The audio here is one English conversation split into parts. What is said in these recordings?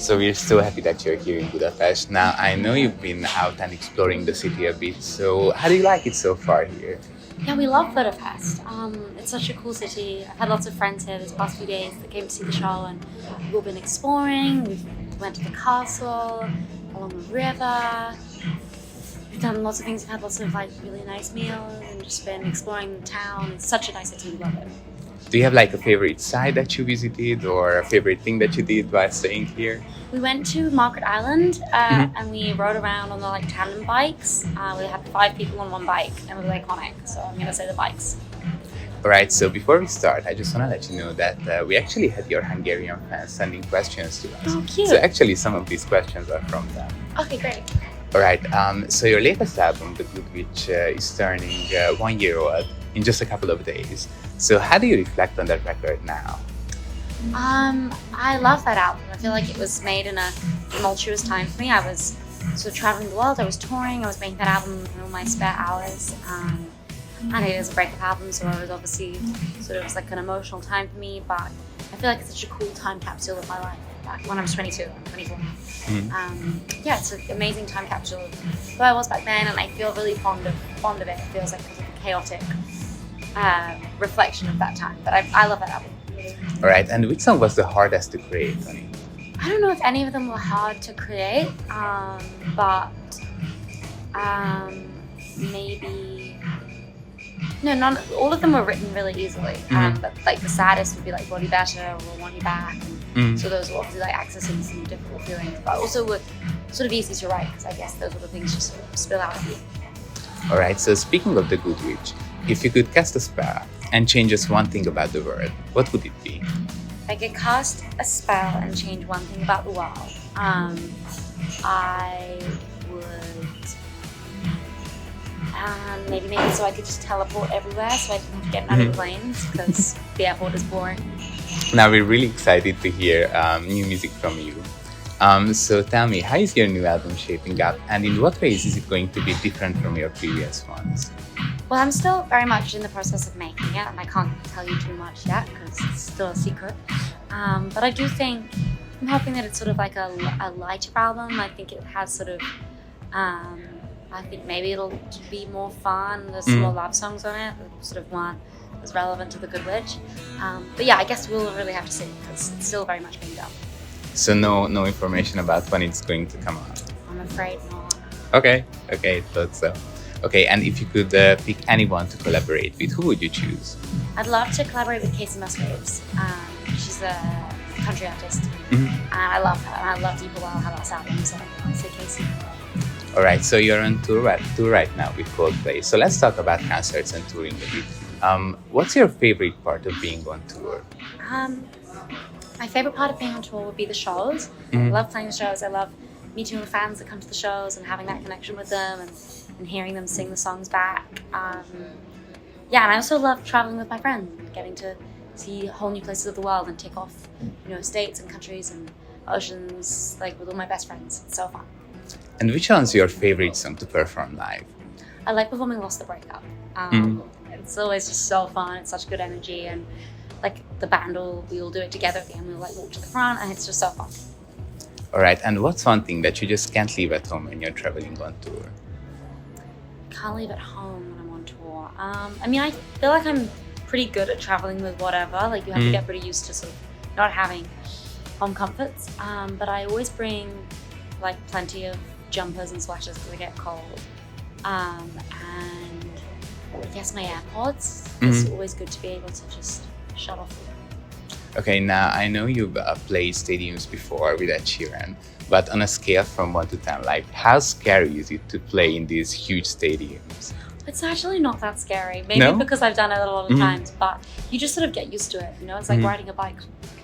So we're so happy that you're here in Budapest. Now, I know you've been out and exploring the city a bit, so how do you like it so far here? Yeah, we love Budapest. It's such a cool city. I've had lots of friends here this past few days that came to see the show, and we've been exploring. We went to the castle, along the river. We've done lots of things. We've had lots of really nice meals and just been exploring the town. It's such a nice city. We love it. Do you have a favorite site that you visited or a favorite thing that you did while staying here? We went to Margaret Island and we rode around on the tandem bikes. We had 5 people on one bike and it was iconic. So I'm going to say the bikes. All right, so before we start, I just want to let you know that we actually had your Hungarian fans sending questions to us. Oh, cute. So actually some of these questions are from them. Okay, great. All right, so your latest album, The Good Witch, is turning 1 year old in just a couple of days. So how do you reflect on that record now? I love that album. I feel like it was made in a tumultuous time for me. I was sort of traveling the world, I was touring, I was making that album in all my spare hours. And it is a breakup album, so it was obviously sort of an emotional time for me, but I feel like it's such a cool time capsule of my life. Back when I was 22, I'm 24 now. Yeah, it's an amazing time capsule of who I was back then, and I feel really fond of it. It feels like a chaotic reflection of that time, but I love that album. All right, and which song was the hardest to create, honey? I don't know if any of them were hard to create, but maybe... No, none. All of them were written really easily, but the saddest would be Body Better or Want You Back. So those were obviously accessing some difficult feelings, but also were sort of easy to write because I guess those sort of things just sort of spill out of you. All right, so speaking of The Good Witch, if you could cast a spell and change just one thing about the world, what would it be? If I could cast a spell and change one thing about the world, I would maybe so I could just teleport everywhere so I didn't have to get on any planes because the airport is boring. Now we're really excited to hear new music from you. So tell me, how is your new album shaping up and in what ways is it going to be different from your previous ones? Well, I'm still very much in the process of making it and I can't tell you too much yet because it's still a secret. But I do think, I'm hoping that it's sort of a lighter album. I think it has sort of, I think maybe it'll be more fun. There's some more love songs on it that sort of weren't as relevant to The Good Witch. But yeah, I guess we'll really have to see because it's still very much being done. So no information about when it's going to come out? I'm afraid not. Okay, thought so. Okay, and if you could pick anyone to collaborate with, who would you choose? I'd love to collaborate with Casey Musgraves. She's a country artist, and I love her. And I love people while I have this album, so I'll say Casey. All right, so you're on tour right now with Coldplay. So let's talk about concerts and touring a bit. What's your favorite part of being on tour? My favorite part of being on tour would be the shows. I love playing the shows. I love meeting the fans that come to the shows and having that connection with them and hearing them sing the songs back. Yeah, and I also love traveling with my friends and getting to see whole new places of the world and take off, states and countries and oceans with all my best friends. It's so fun. And which one's your favorite song to perform live? I like performing Lost the Breakup. It's always just so fun. It's such good energy, and the band we all do it together at the end. We'll walk to the front, and it's just so fun. All right, and what's one thing that you just can't leave at home when you're traveling on tour? Can't leave at home when I'm on tour. I feel like I'm pretty good at traveling with whatever. You have to get pretty used to sort of not having home comforts. But I always bring plenty of jumpers and sweaters because I get cold. And I guess my AirPods. It's always good to be able to just shut off. Okay, now I know you've played stadiums before with Ed Sheeran, but on a scale from 1 to 10, how scary is it to play in these huge stadiums? It's actually not that scary. Maybe because I've done it a lot of times, but you just sort of get used to it. It's like riding a bike,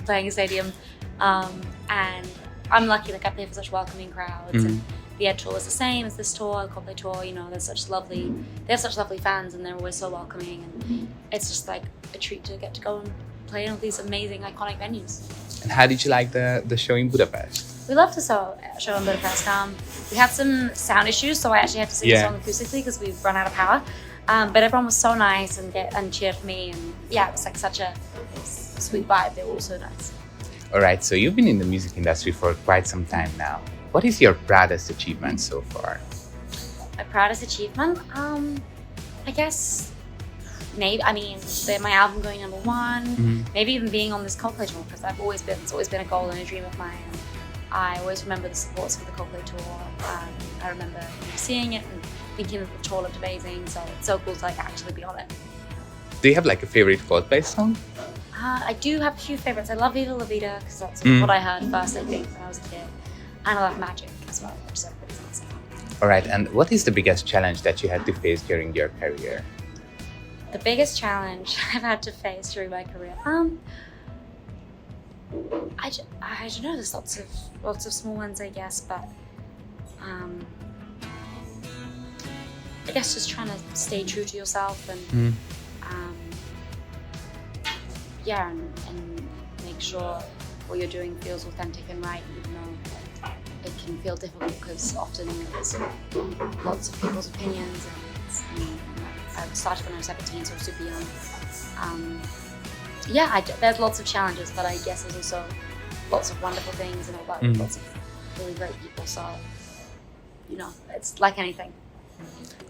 playing a stadium, and I'm lucky. I play for such welcoming crowds. And the Ed tour is the same as this tour, the Coldplay tour. They have such lovely fans, and they're always so welcoming. And it's just a treat to get to go and play in all these amazing, iconic venues. And how did you like the show in Budapest? We loved the show in Budapest. We had some sound issues, so I actually had to sing the song acoustically because we've run out of power. But everyone was so nice and cheered for me, and yeah, it was such a sweet vibe. They were all so nice. All right, so you've been in the music industry for quite some time now. What is your proudest achievement so far? My proudest achievement? I guess my album going number one, maybe even being on this Coldplay tour, because it's always been a goal and a dream of mine. I always remember the supports for the Coldplay tour. I remember seeing it and thinking that the tour looked amazing, so it's so cool to actually be on it. Do you have a favorite Coldplay song? I do have a few favorites. I love Viva La Vida because that's what I heard first, I think, when I was a kid. And I love Magic as well, which is a pretty fun song. All right, and what is the biggest challenge that you had to face during your career? The biggest challenge I've had to face during my career? I don't know, there's lots of small ones, I guess, but I guess just trying to stay true to yourself and and make sure what you're doing feels authentic and right, even though it can feel difficult because often there's lots of people's opinions. And I started when I was 17, so I was super young. There's lots of challenges, but I guess there's also lots of wonderful things and lots of really great people. So, it's like anything.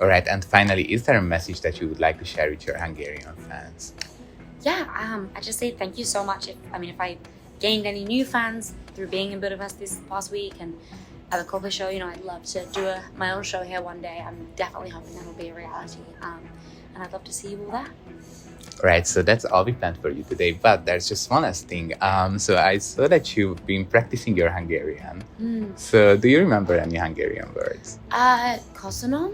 All right, and finally, is there a message that you would like to share with your Hungarian fans? I just say thank you so much. If I gained any new fans through being in Budapest this past week and at the Coldplay show, I'd love to do my own show here one day. I'm definitely hoping that'll be a reality. And I'd love to see you all there. All right, so that's all we planned for you today, but there's just one last thing. So I saw that you've been practicing your Hungarian. So do you remember any Hungarian words? Köszönöm?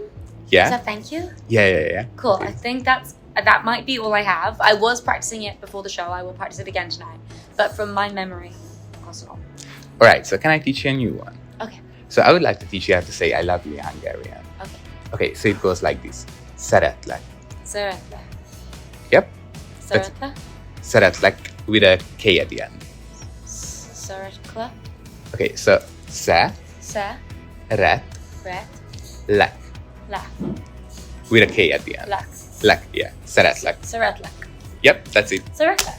Yeah? Is that thank you? Yeah. Cool, I think that might be all I have. I was practicing it before the show. I will practice it again tonight. But from my memory, köszönöm. All right, so can I teach you a new one? Okay. So I would like to teach you how to say I love you in Hungarian. Okay, so it goes like this. Szeretlek. Szeretlek. Yep. Szeretlek. Szeretlek with a K at the end. Szeretlek. Okay, so se. Ret. Lek. With a K at the end. Lek, yeah. Szeretlek. Yep, that's it. Szeretlek.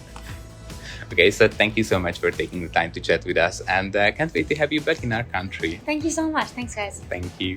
Okay, so thank you so much for taking the time to chat with us, and can't wait to have you back in our country. Thank you so much. Thanks, guys. Thank you.